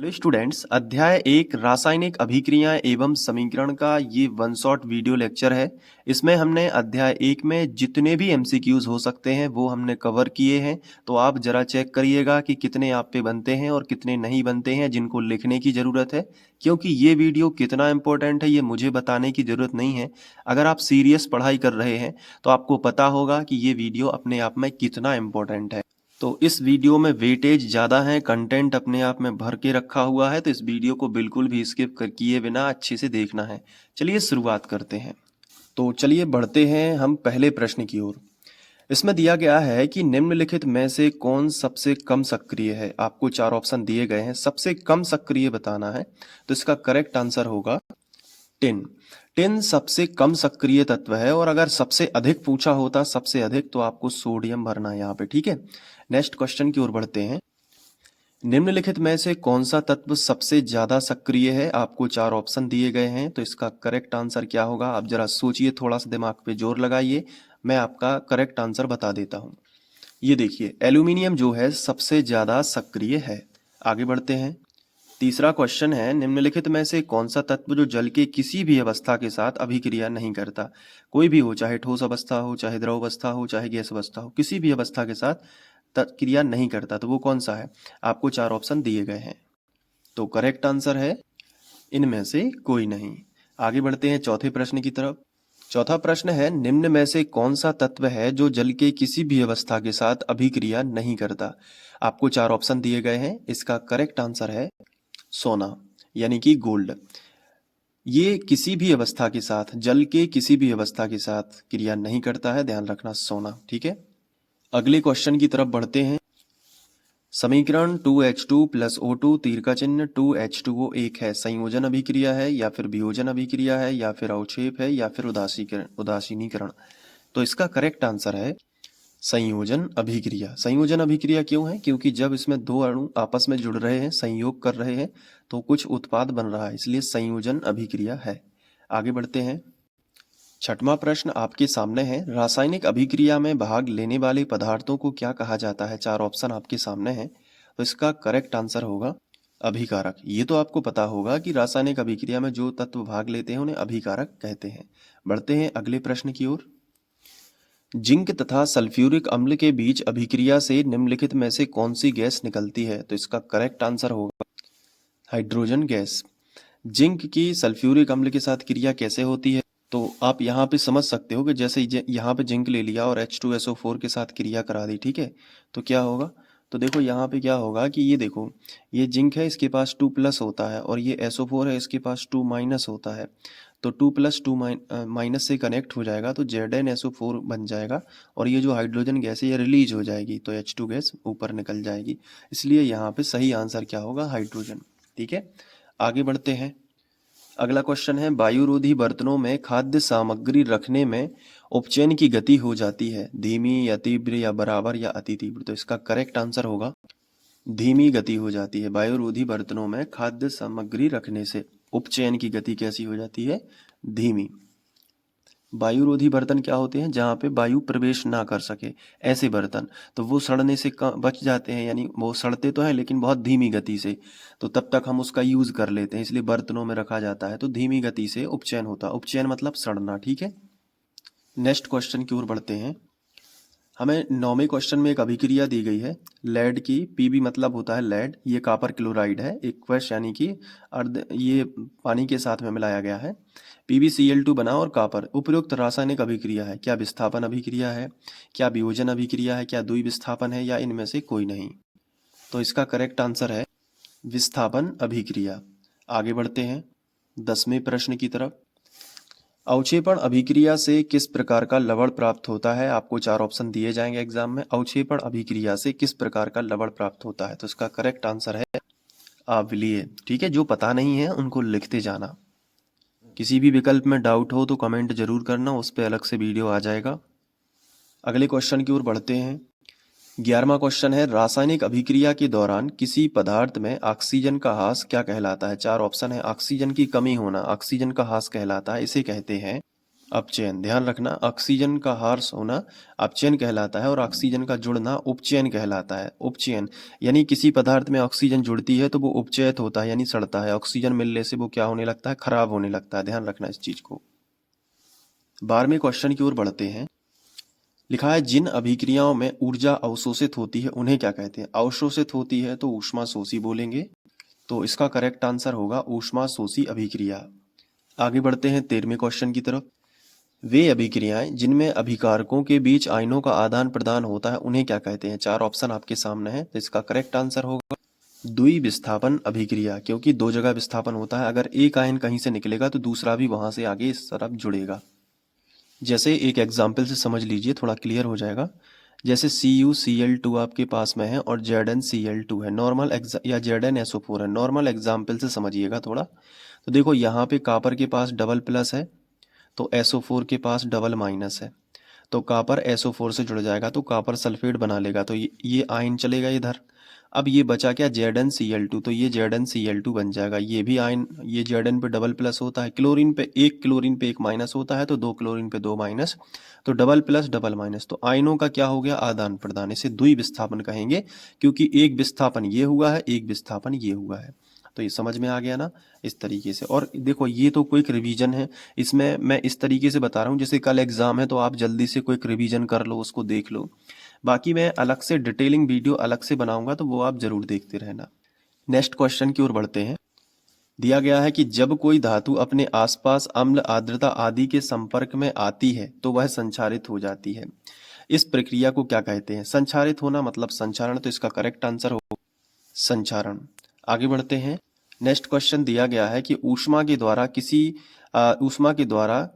Hello students, अध्याय 1 रासायनिक अभिक्रियाएं एवं समीकरण का ये वन शॉट वीडियो लेक्चर है। इसमें हमने अध्याय 1 में जितने भी एमसीक्यूज हो सकते हैं वो हमने कवर किए हैं। तो आप जरा चेक करिएगा कि कितने आप पे बनते हैं और कितने नहीं बनते हैं जिनको लिखने की ज़रूरत है, क्योंकि ये वीडियो कितना इम्पोर्टेंट है ये मुझे बताने की ज़रूरत नहीं है। अगर आप सीरियस पढ़ाई कर रहे हैं तो आपको पता होगा कि ये वीडियो अपने आप में कितना इम्पोर्टेंट है। तो इस वीडियो में वेटेज ज़्यादा है, कंटेंट अपने आप में भर के रखा हुआ है, तो इस वीडियो को बिल्कुल भी स्किप कर किए बिना अच्छे से देखना है। चलिए शुरुआत करते हैं। तो चलिए बढ़ते हैं हम पहले प्रश्न की ओर। इसमें दिया गया है कि निम्नलिखित में से कौन सबसे कम सक्रिय है। आपको 4 ऑप्शन दिए गए हैं, सबसे कम सक्रिय बताना है। तो इसका करेक्ट आंसर होगा टिन। टिन सबसे कम सक्रिय तत्व है, और अगर सबसे अधिक पूछा होता सबसे अधिक, तो आपको सोडियम भरना है यहाँ पे। ठीक है, नेक्स्ट क्वेश्चन की ओर बढ़ते हैं। निम्नलिखित में से कौन सा तत्व सबसे ज्यादा सक्रिय है। आपको 4 ऑप्शन दिए गए हैं, तो इसका करेक्ट आंसर क्या होगा। आप जरा सोचिए, थोड़ा सा दिमाग पे जोर लगाइए, मैं आपका करेक्ट आंसर बता देता हूँ। ये देखिए, एल्यूमिनियम जो है सबसे ज्यादा सक्रिय है। आगे बढ़ते हैं। तीसरा क्वेश्चन है, निम्नलिखित में से कौन सा तत्व जो जल के किसी भी अवस्था के साथ अभिक्रिया नहीं करता। कोई भी हो, चाहे ठोस अवस्था हो, चाहे द्रव अवस्था हो, चाहे गैस अवस्था हो, किसी भी अवस्था के साथ क्रिया नहीं करता, तो वो कौन सा है। आपको 4 ऑप्शन दिए गए हैं, तो करेक्ट आंसर है इनमें से कोई नहीं। आगे बढ़ते हैं चौथे प्रश्न की तरफ। चौथा प्रश्न है, निम्न में से कौन सा तत्व है जो जल के किसी भी अवस्था के साथ अभिक्रिया नहीं करता। आपको 4 ऑप्शन दिए गए हैं, इसका करेक्ट आंसर है सोना, यानी कि गोल्ड। ये किसी भी अवस्था के साथ, जल के किसी भी अवस्था के साथ क्रिया नहीं करता है, ध्यान रखना, सोना। ठीक है, अगले क्वेश्चन की तरफ बढ़ते हैं। समीकरण 2H2 प्लस O2 तीर का चिन्ह 2H2O एक है, संयोजन अभिक्रिया है या फिर वियोजन अभिक्रिया है या फिर अवक्षेप है या फिर उदासीनीकरण। तो इसका करेक्ट आंसर है संयोजन अभिक्रिया। संयोजन अभिक्रिया क्यों है, क्योंकि जब इसमें दो अणु आपस में जुड़ रहे हैं, संयोग कर रहे हैं, तो कुछ उत्पाद बन रहा है, इसलिए संयोजन अभिक्रिया है। आगे बढ़ते हैं। छठवां प्रश्न आपके सामने है, रासायनिक अभिक्रिया में भाग लेने वाले पदार्थों को क्या कहा जाता है। 4 ऑप्शन आपके सामने हैं, तो इसका करेक्ट आंसर होगा अभिकारक। ये तो आपको पता होगा कि रासायनिक अभिक्रिया में जो तत्व भाग लेते हैं उन्हें अभिकारक कहते हैं। बढ़ते हैं अगले प्रश्न की ओर। जिंक तथा सल्फ्यूरिक अम्ल के बीच अभिक्रिया से निम्नलिखित में से कौन सी गैस निकलती है। तो इसका करेक्ट आंसर होगा हाइड्रोजन गैस। जिंक की सल्फ्यूरिक अम्ल के साथ क्रिया कैसे होती है, तो आप यहाँ पे समझ सकते हो कि जैसे यहाँ पे जिंक ले लिया और H2SO4 के साथ क्रिया करा दी, ठीक है, तो क्या होगा। तो देखो यहाँ पे क्या होगा कि ये देखो, ये जिंक है, इसके पास 2 प्लस होता है, और ये SO4 है, इसके पास 2 माइनस होता है। तो 2 प्लस 2 माइनस से कनेक्ट हो जाएगा तो ZnSO4 बन जाएगा, और ये जो हाइड्रोजन गैस है ये रिलीज हो जाएगी, तो H2 गैस ऊपर निकल जाएगी। इसलिए यहाँ पे सही आंसर क्या होगा, हाइड्रोजन। ठीक है, आगे बढ़ते हैं। अगला क्वेश्चन है, वायुरोधी बर्तनों में खाद्य सामग्री रखने में उपचयन की गति हो जाती है, धीमी या तीव्र या बराबर या अति तीव्र। तो इसका करेक्ट आंसर होगा धीमी गति हो जाती है। वायुरोधी बर्तनों में खाद्य सामग्री रखने से उपचयन की गति कैसी हो जाती है, धीमी। वायुरोधी बर्तन क्या होते हैं, जहाँ पे वायु प्रवेश ना कर सके, ऐसे बर्तन, तो वो सड़ने से बच जाते हैं, यानी वो सड़ते तो हैं लेकिन बहुत धीमी गति से, तो तब तक हम उसका यूज कर लेते हैं, इसलिए बर्तनों में रखा जाता है। तो धीमी गति से उपचयन होता है, उपचयन मतलब सड़ना। ठीक है, नेक्स्ट क्वेश्चन की ओर बढ़ते हैं। हमें 9वें क्वेश्चन में एक अभिक्रिया दी गई है लेड की। पीबी मतलब होता है लेड, ये कॉपर क्लोराइड है, एक्वस यानी कि ये पानी के साथ में मिलाया गया है। PbCl2 बना और कॉपर। उपयुक्त रासायनिक अभिक्रिया है, क्या विस्थापन अभिक्रिया है, क्या वियोजन अभिक्रिया है, क्या द्वि विस्थापन है, या इनमें से कोई नहीं। तो इसका करेक्ट आंसर है विस्थापन अभिक्रिया। आगे बढ़ते हैं 10वें प्रश्न की तरफ। अवक्षेपण अभिक्रिया से किस प्रकार का लवण प्राप्त होता है। आपको 4 ऑप्शन दिए जाएंगे एग्जाम में, अवक्षेपण अभिक्रिया से किस प्रकार का लवण प्राप्त होता है। तो इसका करेक्ट आंसर है अम्लीय। ठीक है, जो पता नहीं है उनको लिखते जाना। किसी भी विकल्प में डाउट हो तो कमेंट जरूर करना, उस पर अलग से वीडियो आ जाएगा। अगले क्वेश्चन की ओर बढ़ते हैं। 11वां क्वेश्चन है, रासायनिक अभिक्रिया के दौरान किसी पदार्थ में ऑक्सीजन का ह्रास क्या कहलाता है। 4 ऑप्शन है, ऑक्सीजन की कमी होना ऑक्सीजन का ह्रास कहलाता है, इसे कहते हैं अपचयन। ध्यान रखना, ऑक्सीजन का ह्रास होना अपचयन कहलाता है और ऑक्सीजन का जुड़ना उपचयन कहलाता है। उपचयन यानी किसी पदार्थ में ऑक्सीजन जुड़ती है तो वो उपचयित होता है यानी सड़ता है। ऑक्सीजन मिलने से वो क्या होने लगता है, खराब होने लगता है। ध्यान रखना इस चीज को। 12वें क्वेश्चन की ओर बढ़ते हैं। लिखा है जिन अभिक्रियाओं में ऊर्जा अवशोषित होती है उन्हें क्या कहते हैं। अवशोषित होती है तो ऊष्माशोषी बोलेंगे, तो इसका करेक्ट आंसर होगा ऊष्माशोषी अभिक्रिया। आगे बढ़ते हैं 13वें क्वेश्चन की तरफ। वे अभिक्रियाएं जिनमें अभिकारकों के बीच आयनों का आदान प्रदान होता है उन्हें क्या कहते हैं। 4 ऑप्शन आपके सामने है, तो इसका करेक्ट आंसर होगा द्विविस्थापन अभिक्रिया, क्योंकि दो जगह विस्थापन होता है। अगर एक आयन कहीं से निकलेगा तो दूसरा भी वहां से आगे इस तरफ जुड़ेगा। जैसे एक एग्जाम्पल से समझ लीजिए, थोड़ा क्लियर हो जाएगा। जैसे CuCl2 आपके पास में है और ZnCl2 है, नॉर्मल या ZnSO4 है। नॉर्मल एग्जाम्पल से समझिएगा थोड़ा। तो देखो यहाँ पे कॉपर के पास डबल प्लस है तो SO4 के पास डबल माइनस है, तो कॉपर SO4 से जुड़ जाएगा तो कॉपर सल्फेट बना लेगा, तो ये आयन चलेगा इधर। अब ये बचा क्या, ZnCl2, तो ये ZnCl2 बन जाएगा। ये भी आयन, ये Zn पे डबल प्लस होता है, क्लोरीन पे एक माइनस होता है, तो 2 क्लोरीन पे 2 माइनस, तो डबल प्लस डबल माइनस। तो आयनों का क्या हो गया, आदान प्रदान। इसे द्विविस्थापन कहेंगे, क्योंकि एक विस्थापन ये हुआ है, एक विस्थापन ये हुआ है। तो ये समझ में आ गया ना, इस तरीके से। और देखो ये तो क्विक रिवीजन है, इसमें मैं इस तरीके से बता रहा हूँ जैसे कल एग्जाम है तो आप जल्दी से क्विक रिवीजन कर लो, उसको देख लो। बाकी मैं अलग से डिटेलिंग वीडियो अलग से बनाऊंगा, तो वो आप जरूर देखते रहना। नेक्स्ट क्वेश्चन की ओर बढ़ते हैं। दिया गया है कि जब कोई धातु अपने आसपास अम्ल, आर्द्रता आदि के संपर्क में आती है तो वह संक्षारित हो जाती है। इस प्रक्रिया को क्या कहते हैं। संक्षारित होना मतलब संक्षारण, तो इसका करेक्ट आंसर होगा संक्षारण। आगे बढ़ते हैं। नेक्स्ट क्वेश्चन दिया गया है कि ऊष्मा के द्वारा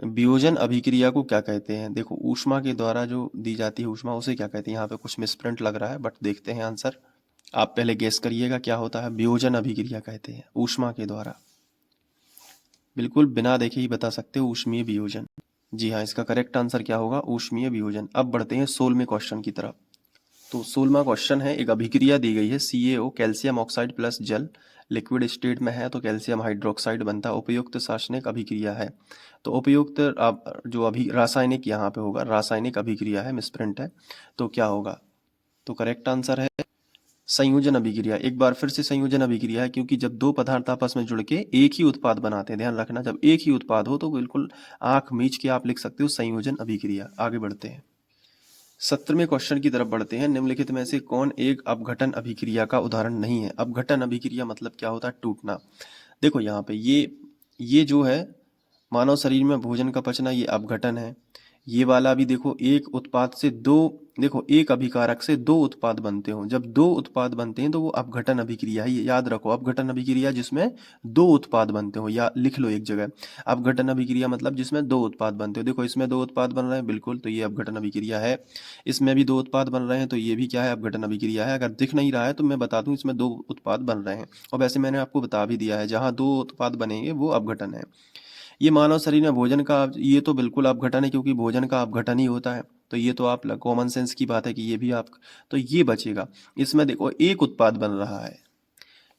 वियोजन अभिक्रिया को क्या कहते हैं। देखो ऊष्मा के द्वारा जो दी जाती है ऊष्मा, उसे क्या कहते हैं। यहाँ पे कुछ मिसप्रिंट लग रहा है, बट देखते हैं आंसर। आप पहले गेस करिएगा क्या होता है। वियोजन अभिक्रिया कहते हैं ऊष्मा के द्वारा, बिल्कुल बिना देखे ही बता सकते हो, ऊष्मीय वियोजन। जी हाँ, इसका करेक्ट आंसर क्या होगा, ऊष्मीय वियोजन। अब बढ़ते हैं 16वें क्वेश्चन की तरफ। तो 16वां क्वेश्चन है, एक अभिक्रिया दी गई है CaO, कैल्शियम ऑक्साइड प्लस जल, लिक्विड स्टेट में है तो कैल्शियम हाइड्रोक्साइड बनता है। उपयुक्त रासायनिक अभिक्रिया है, तो उपयुक्त जो अभी रासायनिक यहाँ पे होगा, रासायनिक अभिक्रिया है, मिसप्रिंट है, तो क्या होगा। तो करेक्ट आंसर है संयोजन अभिक्रिया। एक बार फिर से संयोजन अभिक्रिया है, क्योंकि जब दो पदार्थ आपस में जुड़ के एक ही उत्पाद बनाते हैं। ध्यान रखना, जब एक ही उत्पाद हो तो बिल्कुल आंख मीच के आप लिख सकते हो संयोजन अभिक्रिया। आगे बढ़ते हैं। 17वें क्वेश्चन की तरफ बढ़ते हैं। निम्नलिखित में से कौन एक अपघटन अभिक्रिया का उदाहरण नहीं है। अपघटन अभिक्रिया मतलब क्या होता है, टूटना। देखो यहाँ पे ये जो है मानव शरीर में भोजन का पचना, ये अपघटन है। ये वाला भी देखो, एक उत्पाद से दो, देखो एक अभिकारक से दो उत्पाद बनते हो। जब दो उत्पाद बनते हैं तो वो अपघटन अभिक्रिया है। ये याद रखो, अपघटन अभिक्रिया जिसमें दो उत्पाद बनते हो, या लिख लो एक जगह, अपघटन अभिक्रिया मतलब जिसमें दो उत्पाद बनते हो। देखो इसमें दो उत्पाद बन रहे हैं, बिल्कुल, तो ये अपघटन अभिक्रिया है। इसमें भी दो उत्पाद बन रहे हैं, तो ये भी क्या है, अपघटन अभिक्रिया है। अगर दिख नहीं रहा है तो मैं बता दूं, इसमें दो उत्पाद बन रहे हैं। और वैसे मैंने आपको बता भी दिया है, जहां दो उत्पाद बनेंगे वो अपघटन है। ये मानव शरीर में भोजन का, ये तो बिल्कुल अपघटन है, क्योंकि भोजन का अपघटन ही होता है। तो ये तो आप कॉमन सेंस की बात है कि ये भी आप, तो ये बचेगा। इसमें देखो एक उत्पाद बन रहा है,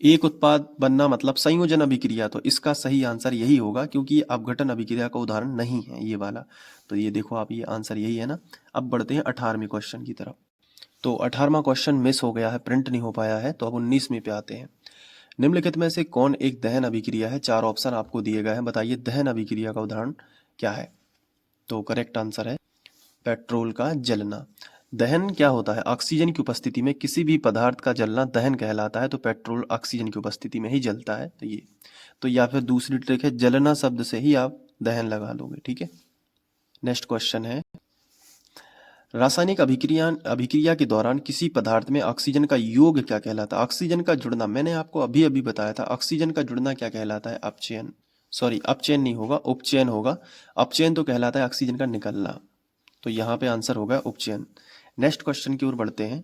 एक उत्पाद बनना मतलब संयोजन अभिक्रिया, तो इसका सही आंसर यही होगा, क्योंकि ये अपघटन अभिक्रिया का उदाहरण नहीं है ये वाला। तो ये देखो आप, ये आंसर यही है ना। अब बढ़ते हैं 18वें क्वेश्चन की तरफ। तो 18वां क्वेश्चन मिस हो गया है, प्रिंट नहीं हो पाया है, तो अब 19वें पे आते हैं। निम्नलिखित में से कौन एक दहन अभिक्रिया है। 4 ऑप्शन आपको दिए गए हैं, बताइए दहन अभिक्रिया का उदाहरण क्या है। तो करेक्ट आंसर है पेट्रोल का जलना। दहन क्या होता है, ऑक्सीजन की उपस्थिति में किसी भी पदार्थ का जलना दहन कहलाता है। तो पेट्रोल ऑक्सीजन की उपस्थिति में ही जलता है। तो ये, तो या फिर दूसरी ट्रिक है, जलना शब्द से ही आप दहन लगा लोगे, ठीक है। नेक्स्ट क्वेश्चन है, रासायनिक अभिक्रिया के दौरान किसी पदार्थ में ऑक्सीजन का योग क्या कहलाता है। ऑक्सीजन का जुड़ना, मैंने आपको अभी अभी बताया था, ऑक्सीजन का जुड़ना क्या कहलाता है, अपचयन। सॉरी, अपचयन नहीं होगा, उपचयन होगा। अपचयन तो कहलाता है ऑक्सीजन का निकलना, तो यहाँ पे आंसर होगा उपचयन। नेक्स्ट क्वेश्चन की ओर बढ़ते हैं।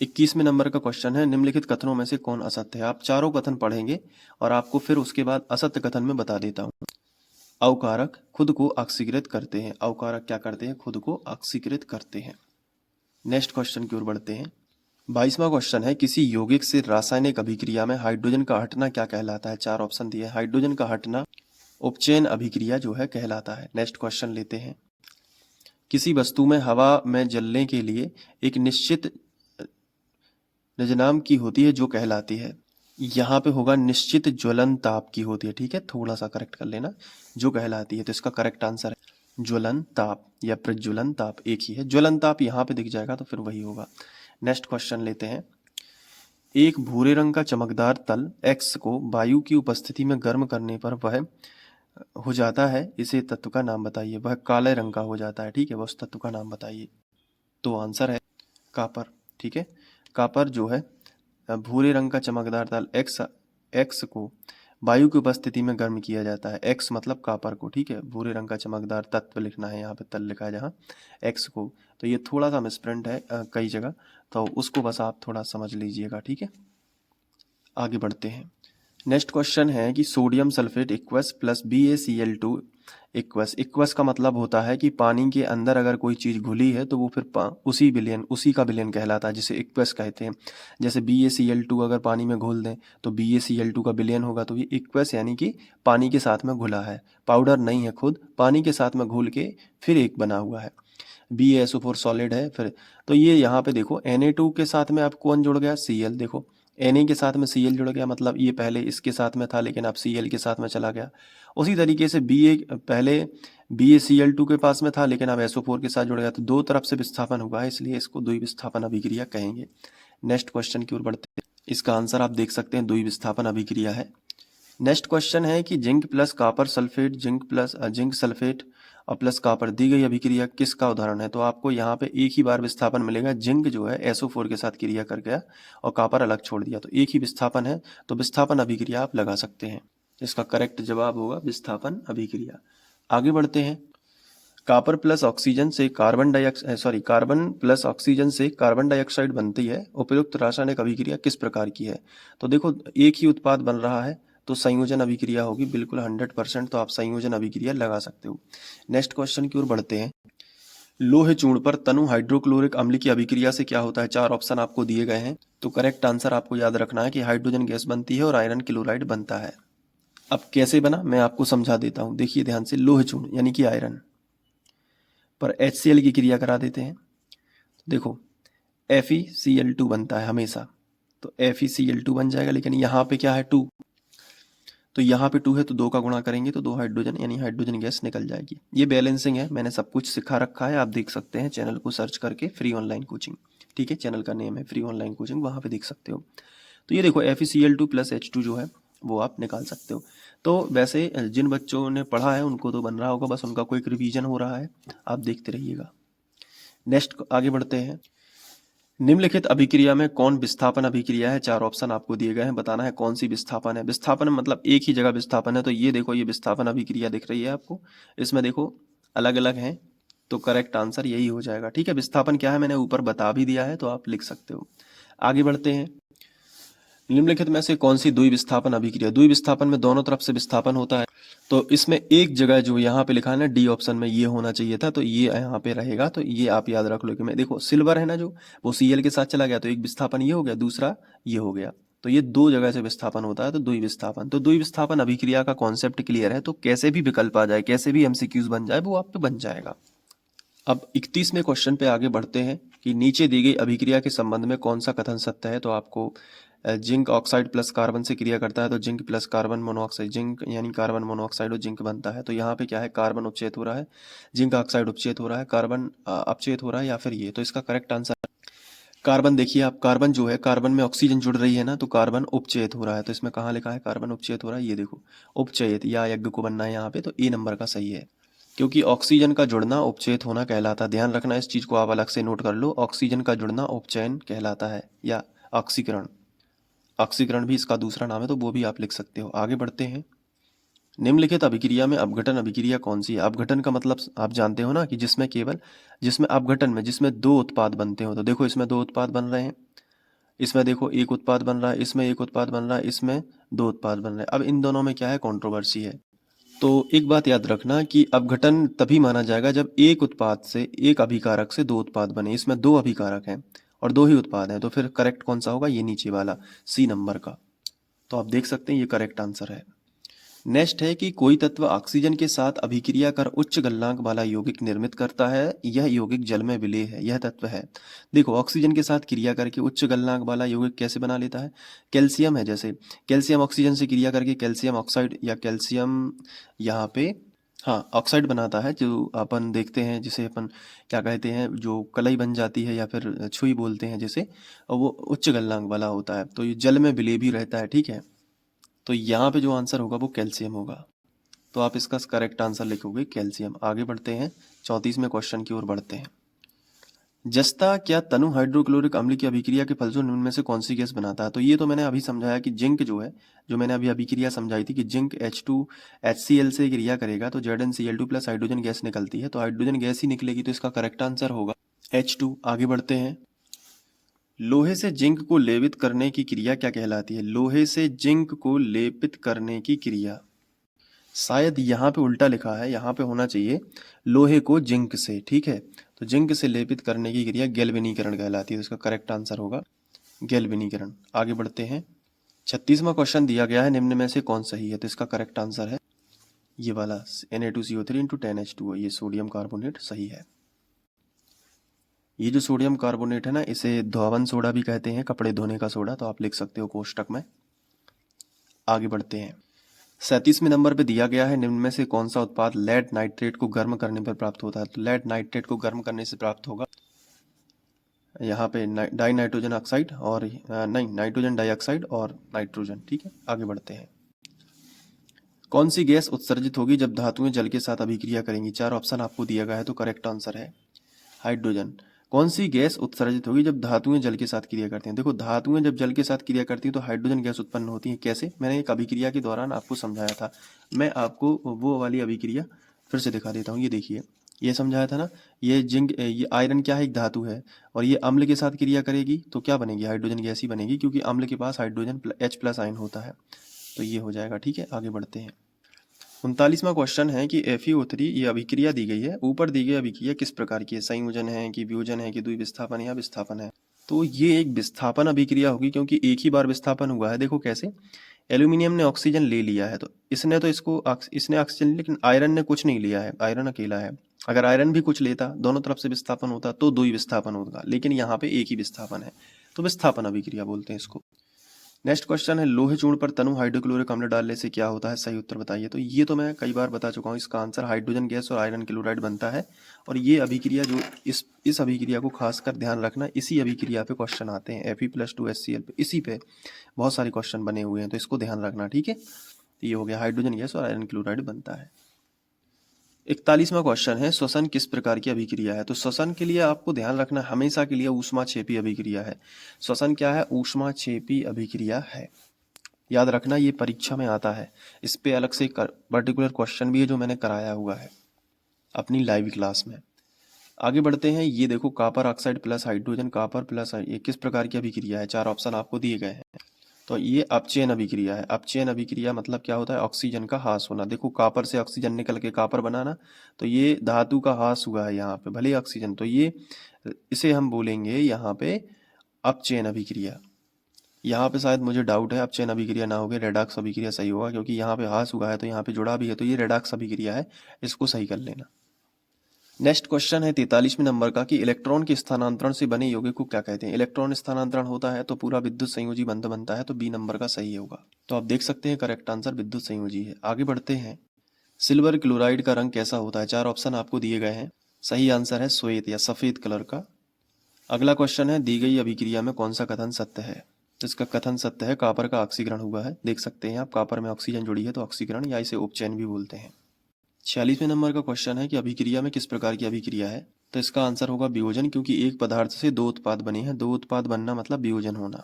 21वें नंबर का क्वेश्चन है, निम्नलिखित कथनों में से कौन असत्य है। आप चारों कथन पढ़ेंगे और आपको फिर उसके बाद असत्य कथन में बता देता हूँ। अवकारक खुद को ऑक्सीकृत करते हैं। अवकारक क्या करते हैं, खुद को ऑक्सीकृत करते हैं। नेक्स्ट क्वेश्चन की ओर बढ़ते हैं। 22वां क्वेश्चन है, किसी यौगिक से रासायनिक अभिक्रिया में हाइड्रोजन का हटना क्या कहलाता है। 4 ऑप्शन दिए। हाइड्रोजन का हटना उपचयन अभिक्रिया जो है कहलाता है। नेक्स्ट क्वेश्चन लेते हैं। किसी वस्तु में हवा में जलने के लिए एक निश्चित निजनाम की होती है जो कहलाती है। यहाँ पे होगा निश्चित ज्वलन ताप की होती है, ठीक है, थोड़ा सा करेक्ट कर लेना, जो कहलाती है। तो इसका करेक्ट आंसर है ज्वलन ताप या प्रज्वलन ताप, एक ही है। ज्वलन ताप यहाँ पे दिख जाएगा तो फिर वही होगा। नेक्स्ट क्वेश्चन लेते हैं। एक भूरे रंग का चमकदार तल X को वायु की उपस्थिति में गर्म करने पर वह हो जाता है, इसे तत्व का नाम बताइए। वह काले रंग का हो जाता है, ठीक है, वह उस तत्व का नाम बताइए। तो आंसर है कापर, ठीक है। कापर जो है भूरे रंग का चमकदार तल एक्स को वायु की उपस्थिति में गर्म किया जाता है। एक्स मतलब कापर को, ठीक है। भूरे रंग का चमकदार तत्व लिखना है, यहाँ पे तल लिखा है जहाँ एक्स को। तो ये थोड़ा सा मिसप्रिंट है कई जगह, तो उसको बस आप थोड़ा समझ लीजिएगा, ठीक है। आगे बढ़ते हैं। नेक्स्ट क्वेश्चन है कि sodium sulphate equals plus BaCl2 equals का मतलब होता है कि पानी के अंदर अगर कोई चीज़ घुली है तो वो फिर उसी का विलयन कहलाता है, जिसे इक्वस कहते हैं। जैसे BaCl2 अगर पानी में घोल दें तो BaCl2 का विलयन होगा, तो ये इक्वस यानी कि पानी के साथ में घुला है, पाउडर नहीं है, खुद पानी के साथ में घुल के फिर एक बना हुआ है। BaSO4 सॉलिड है फिर। तो ये यहाँ पे देखो Na2 के साथ में अब कौन जुड़ गया, Cl। देखो Na के साथ में Cl जुड़ गया, मतलब ये पहले इसके साथ में था लेकिन अब Cl के साथ में चला गया। उसी तरीके से पहले BaCl2 के पास में था लेकिन अब SO4 के साथ जुड़ गया, तो दो तरफ से विस्थापन हुआ है, इसलिए इसको द्विविस्थापन अभिक्रिया कहेंगे। नेक्स्ट क्वेश्चन की ओर बढ़ते हैं। इसका आंसर आप देख सकते हैं द्विविस्थापन अभिक्रिया है। नेक्स्ट क्वेश्चन है कि zinc plus copper sulphate, zinc sulphate और प्लस कॉपर दी गई अभिक्रिया किसका उदाहरण है। तो आपको यहाँ पे एक ही बार विस्थापन मिलेगा। जिंक जो है SO4 के साथ क्रिया कर गया और कॉपर अलग छोड़ दिया, तो एक ही विस्थापन है, तो विस्थापन अभिक्रिया आप लगा सकते हैं। इसका करेक्ट जवाब होगा विस्थापन अभिक्रिया। आगे बढ़ते हैं। कॉपर प्लस ऑक्सीजन से कार्बन प्लस ऑक्सीजन से कार्बन डाइऑक्साइड बनती है। उपयुक्त रासायनिक अभिक्रिया किस प्रकार की है। तो देखो एक ही उत्पाद बन रहा है तो संयोजन अभिक्रिया होगी, बिल्कुल 100%, तो आप संयोजन अभिक्रिया लगा सकते हो। नेक्स्ट क्वेश्चन की ओर बढ़ते हैं। लोहे चूर्ण पर तनु हाइड्रोक्लोरिक अम्ल की अभिक्रिया से क्या होता है। चार ऑप्शन आपको दिए गए हैं, तो करेक्ट आंसर आपको याद रखना है कि हाइड्रोजन गैस बनती है और आयरन क्लोराइड बनता है। अब कैसे बना मैं आपको समझा देता हूँ, देखिए ध्यान से। लोहे चूर्ण यानी कि आयरन पर HCl की क्रिया करा देते हैं, देखो FeCl2 बनता है हमेशा, तो FeCl2 बन जाएगा। लेकिन यहाँ पे क्या है 2, तो यहाँ पे 2 है तो 2 का गुणा करेंगे तो 2 हाइड्रोजन यानी हाइड्रोजन गैस निकल जाएगी। ये बैलेंसिंग है, मैंने सब कुछ सिखा रखा है, आप देख सकते हैं चैनल को सर्च करके, फ्री ऑनलाइन कोचिंग, ठीक है, चैनल का नेम है फ्री ऑनलाइन कोचिंग, वहाँ पे देख सकते हो। तो ये देखो FeCl2 प्लस H2 जो है वो आप निकाल सकते हो। तो वैसे जिन बच्चों ने पढ़ा है उनको तो बन रहा होगा, बस उनका कोई रिवीजन हो रहा है, आप देखते रहिएगा। नेक्स्ट आगे बढ़ते हैं। निम्नलिखित अभिक्रिया में कौन विस्थापन अभिक्रिया है। चार ऑप्शन आपको दिए गए हैं, बताना है कौन सी विस्थापन है। विस्थापन मतलब एक ही जगह विस्थापन है, तो ये देखो ये विस्थापन अभिक्रिया दिख रही है आपको, इसमें देखो अलग अलग हैं, तो करेक्ट आंसर यही हो जाएगा, ठीक है। विस्थापन क्या है मैंने ऊपर बता भी दिया है, तो आप लिख सकते हो। आगे बढ़ते हैं। निम्नलिखित में से कौन सी द्विविस्थापन अभिक्रिया। द्विविस्थापन में दोनों तरफ से विस्थापन होता है, तो इसमें एक जगह जो यहाँ पे लिखा है ना डी ऑप्शन में, ये होना चाहिए था, तो ये यहाँ पे रहेगा, तो ये आप याद रख लो कि मैं देखो सिल्वर है ना जो, वो Cl के साथ चला गया, तो एक विस्थापन ये हो गया, दूसरा ये हो गया, तो ये दो जगह से विस्थापन होता है, तो द्विविस्थापन। तो द्विविस्थापन अभिक्रिया का कॉन्सेप्ट क्लियर है, तो कैसे भी विकल्प आ जाए, कैसे भी MCQs बन जाए, वो आप पे बन जाएगा। अब 31वें क्वेश्चन पे आगे बढ़ते हैं कि नीचे दी गई अभिक्रिया के संबंध में कौन सा कथन सत्य है। तो आपको जिंक ऑक्साइड प्लस कार्बन से क्रिया करता है, तो zinc plus carbon monoxide, zinc यानी कार्बन मोनोऑक्साइड और जिंक बनता है। तो यहाँ पे क्या है, कार्बन उपचयित हो रहा है, जिंक ऑक्साइड उपचयित हो रहा है, कार्बन अपचयित हो रहा है, या फिर ये। तो इसका करेक्ट आंसर कार्बन। देखिए आप, कार्बन जो है, कार्बन में ऑक्सीजन जुड़ रही है ना, तो कार्बन उपचयित हो रहा है। तो इसमें कहाँ लिखा है कार्बन उपचयित हो रहा है, ये देखो उपचयित, या यज्ञ को बनना है यहाँ पे, तो ए नंबर का सही है, क्योंकि ऑक्सीजन का जुड़ना उपचयित होना कहलाता है। ध्यान रखना इस चीज को, आप अलग से नोट कर लो, ऑक्सीजन का जुड़ना उपचयन कहलाता है, या ऑक्सीकरण। ऑक्सीकरण भी इसका दूसरा नाम है, तो वो भी आप लिख सकते हो। आगे बढ़ते हैं। निम्नलिखित अभिक्रिया में अपघटन अभिक्रिया कौन सी है। अपघटन का मतलब आप जानते हो ना, कि जिसमें अपघटन में जिसमें दो उत्पाद बनते हो। तो देखो इसमें दो उत्पाद बन रहे हैं, इसमें देखो एक उत्पाद बन रहा है, इसमें एक उत्पाद बन रहा है, इसमें दो उत्पाद बन रहे हैं। अब इन दोनों में क्या है, कंट्रोवर्सी है। तो एक बात याद रखना कि अपघटन तभी माना जाएगा जब एक उत्पाद से, एक अभिकारक से दो उत्पाद बने। इसमें दो अभिकारक हैं और दो ही उत्पाद हैं, तो फिर करेक्ट कौन सा होगा, ये नीचे वाला C नंबर का। तो आप देख सकते हैं ये करेक्ट आंसर है। नेक्स्ट है कि कोई तत्व ऑक्सीजन के साथ अभिक्रिया कर उच्च गलनांक वाला यौगिक निर्मित करता है, यह यौगिक जल में विलेय है, यह तत्व है। देखो ऑक्सीजन के साथ क्रिया करके उच्च गलनांक वाला यौगिक कैसे बना लेता है? कैल्शियम है, जैसे कैल्शियम ऑक्सीजन से क्रिया करके कैल्शियम ऑक्साइड या कैल्शियम यहाँ पे हाँ ऑक्साइड बनाता है, जो अपन देखते हैं जिसे अपन क्या कहते हैं, जो कलई बन जाती है या फिर छुई बोलते हैं जिसे, और वो उच्च गलनांक वाला होता है, तो ये जल में विलेय भी रहता है, ठीक है। तो यहाँ पे जो आंसर होगा वो कैल्शियम होगा, तो आप इसका करेक्ट आंसर लिखोगे कैल्शियम। आगे बढ़ते हैं, 34वें क्वेश्चन की ओर बढ़ते हैं। जस्ता क्या तनु हाइड्रोक्लोरिक अम्ल की अभिक्रिया के फलस्वरूप निम्न में से कौन सी गैस बनाता है? तो ये तो मैंने अभी समझाया कि जिंक जो है, जो मैंने अभी अभिक्रिया समझाई थी कि जिंक H2HCl से क्रिया करेगा तो ZnCl2 प्लस हाइड्रोजन गैस निकलती है, तो हाइड्रोजन गैस ही निकलेगी, तो इसका करेक्ट आंसर होगा H2। आगे बढ़ते हैं, लोहे से जिंक को लेपित करने की क्रिया क्या कहलाती है? लोहे से जिंक को लेपित करने की क्रिया, शायद यहाँ पे उल्टा लिखा है, यहाँ पे होना चाहिए लोहे को जिंक से, ठीक है। तो जिंक से लेपित करने की क्रिया गैल्वेनीकरण कहलाती है, तो इसका करेक्ट आंसर होगा गैल्वेनीकरण। आगे बढ़ते हैं, 36वां क्वेश्चन दिया गया है, निम्न में से कौन सही है? तो इसका करेक्ट आंसर है ये वाला Na2CO3 इंटू 10H2O, ये सोडियम कार्बोनेट सही है। ये जो सोडियम कार्बोनेट है ना, इसे धोवन सोडा भी कहते हैं, कपड़े धोने का सोडा, तो आप लिख सकते हो कोष्टक में। आगे बढ़ते हैं, 37वें नंबर पे दिया गया है, निम्न में से कौन सा उत्पाद लेड नाइट्रेट को गर्म करने पर प्राप्त होता है? तो लेड नाइट्रेट को गर्म करने से प्राप्त होगा यहाँ पे डाई नाइट्रोजन ऑक्साइड और नहीं नाइट्रोजन डाइऑक्साइड और नाइट्रोजन, ठीक है। आगे बढ़ते हैं, कौन सी गैस उत्सर्जित होगी जब धातुएं जल के साथ अभिक्रिया करेंगी? 4 ऑप्शन आपको दिया गया है, तो करेक्ट आंसर है हाइड्रोजन। कौन सी गैस उत्सर्जित होगी जब धातुएं जल के साथ क्रिया करती हैं? देखो धातुएं जब जल के साथ क्रिया करती हैं तो हाइड्रोजन गैस उत्पन्न होती है। कैसे? मैंने एक अभिक्रिया के दौरान आपको समझाया था, मैं आपको वो वाली अभिक्रिया फिर से दिखा देता हूँ। ये देखिए, ये समझाया था ना, ये जिंक ये आयरन क्या है, एक धातु है, और ये अम्ल के साथ क्रिया करेगी तो क्या बनेगी? हाइड्रोजन गैस ही बनेगी, क्योंकि अम्ल के पास हाइड्रोजन H+ आयन होता है, तो ये हो जाएगा, ठीक है। आगे बढ़ते हैं, 39वां क्वेश्चन है कि FeO3 ये अभिक्रिया दी गई है, ऊपर दी गई अभिक्रिया किस प्रकार की है? संयोजन है कि वियोजन है कि द्विविस्थापन या विस्थापन है? तो ये एक विस्थापन अभिक्रिया होगी, क्योंकि एक ही बार विस्थापन हुआ है। देखो कैसे, एल्यूमिनियम ने ऑक्सीजन ले लिया है, तो इसने इसने ऑक्सीजन, लेकिन आयरन ने कुछ नहीं लिया है, आयरन अकेला है। अगर आयरन भी कुछ लेता, दोनों तरफ से विस्थापन होता, तो द्वि विस्थापन होगा, लेकिन यहाँ पे एक ही विस्थापन है, तो विस्थापन अभिक्रिया बोलते हैं इसको। नेक्स्ट क्वेश्चन है, लोहे चूर्ण पर तनु हाइड्रोक्लोरिक अम्ल डालने से क्या होता है? सही उत्तर बताइए। तो ये तो मैं कई बार बता चुका हूँ, इसका आंसर हाइड्रोजन गैस और आयरन क्लोराइड बनता है। और ये अभिक्रिया जो इस अभिक्रिया को खासकर ध्यान रखना, इसी अभिक्रिया पे क्वेश्चन आते हैं, Fe+2HCl पे, इसी पे बहुत सारे क्वेश्चन बने हुए हैं, तो इसको ध्यान रखना, ठीक है। तो ये हो गया, हाइड्रोजन गैस और आयरन क्लोराइड बनता है। 41वां क्वेश्चन है, श्वसन किस प्रकार की अभिक्रिया है? तो श्वसन के लिए आपको ध्यान रखना, हमेशा के लिए ऊष्माक्षेपी अभिक्रिया है। श्वसन क्या है? ऊष्माक्षेपी अभिक्रिया है, याद रखना, ये परीक्षा में आता है। इस पे अलग से पर्टिकुलर क्वेश्चन भी है जो मैंने कराया हुआ है अपनी लाइव क्लास में। आगे बढ़ते हैं, ये देखो copper oxide plus hydrogen, copper plus, ये किस प्रकार की अभिक्रिया है? 4 ऑप्शन आपको दिए गए हैं। तो ये अपचयन अभिक्रिया है। अपचयन अभिक्रिया मतलब क्या होता है? ऑक्सीजन का ह्रास होना। देखो कॉपर से ऑक्सीजन निकल के कॉपर बनाना, तो ये धातु का ह्रास हुआ है यहाँ पे, भले ही ऑक्सीजन, तो ये इसे हम बोलेंगे यहाँ पे अपचयन अभिक्रिया। यहाँ पे शायद मुझे डाउट है, अपचयन अभिक्रिया ना होगी, रेडॉक्स अभिक्रिया सही होगा, क्योंकि यहाँ पे ह्रास हुआ है तो यहाँ पे जुड़ा भी है, तो ये रेडॉक्स अभिक्रिया है, इसको सही कर लेना। नेक्स्ट क्वेश्चन है 43वें नंबर का कि इलेक्ट्रॉन के स्थानांतरण से बने यौगिक को क्या कहते हैं? इलेक्ट्रॉन स्थानांतरण होता है तो पूरा विद्युत संयोजी बंध बनता है, तो बी नंबर का सही होगा। तो आप देख सकते हैं करेक्ट आंसर विद्युत संयोजी है। आगे बढ़ते हैं, सिल्वर क्लोराइड का रंग कैसा होता है? 4 ऑप्शन आपको दिए गए हैं, सही आंसर है श्वेत या सफेद कलर का। अगला क्वेश्चन है, दी गई अभिक्रिया में कौन सा कथन सत्य है? तो इसका कथन सत्य है, कॉपर का ऑक्सीकरण हुआ है। देख सकते हैं आप, कॉपर में ऑक्सीजन जुड़ी है, तो ऑक्सीकरण या इसे उपचयन भी बोलते हैं। 46वें नंबर का क्वेश्चन है कि अभिक्रिया में किस प्रकार की अभिक्रिया है? तो इसका आंसर होगा वियोजन, क्योंकि एक पदार्थ से 2 उत्पाद बने हैं, 2 उत्पाद बनना मतलब वियोजन होना।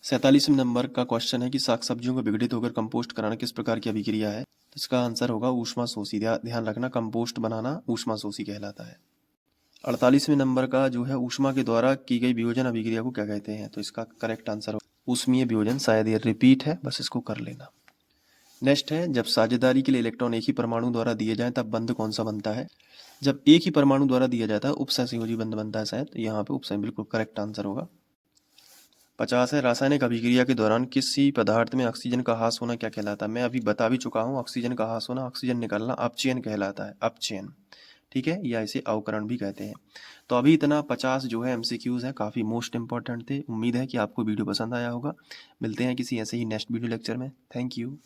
47वें नंबर का क्वेश्चन है कि साग सब्जियों को विघटित होकर कंपोस्ट कराना किस प्रकार की अभिक्रिया है? तो इसका आंसर होगा ऊष्माशोषी। ध्यान रखना, कंपोस्ट बनाना ऊष्माशोषी कहलाता है। 48वें नंबर का जो है, ऊष्मा के द्वारा की गई वियोजन अभिक्रिया को क्या कहते हैं? तो इसका करेक्ट आंसर ऊष्मीय वियोजन। शायद ये रिपीट है, बस इसको कर लेना। नेक्स्ट है, जब साझेदारी के लिए इलेक्ट्रॉन एक ही परमाणु द्वारा दिए जाए तब बंध कौन सा बनता है? जब एक ही परमाणु द्वारा दिया जाता है उपसहसंयोजी बंध बनता है शायद, तो यहाँ पे उपसंयोजी बिल्कुल करेक्ट आंसर होगा। 50 है, रासायनिक अभिक्रिया के दौरान किसी पदार्थ में ऑक्सीजन का ह्रास होना क्या कहलाता है? मैं अभी बता भी चुका हूँ, ऑक्सीजन का ह्रास होना, ऑक्सीजन निकलना अपचयन कहलाता है, अपचयन। ठीक है, या इसे अवकरण भी कहते हैं। तो अभी इतना 50 जो है एमसीक्यूज है, काफ़ी मोस्ट इंपॉर्टेंट थे। उम्मीद है कि आपको वीडियो पसंद आया होगा। मिलते हैं किसी ऐसे ही नेक्स्ट वीडियो लेक्चर में। Thank you.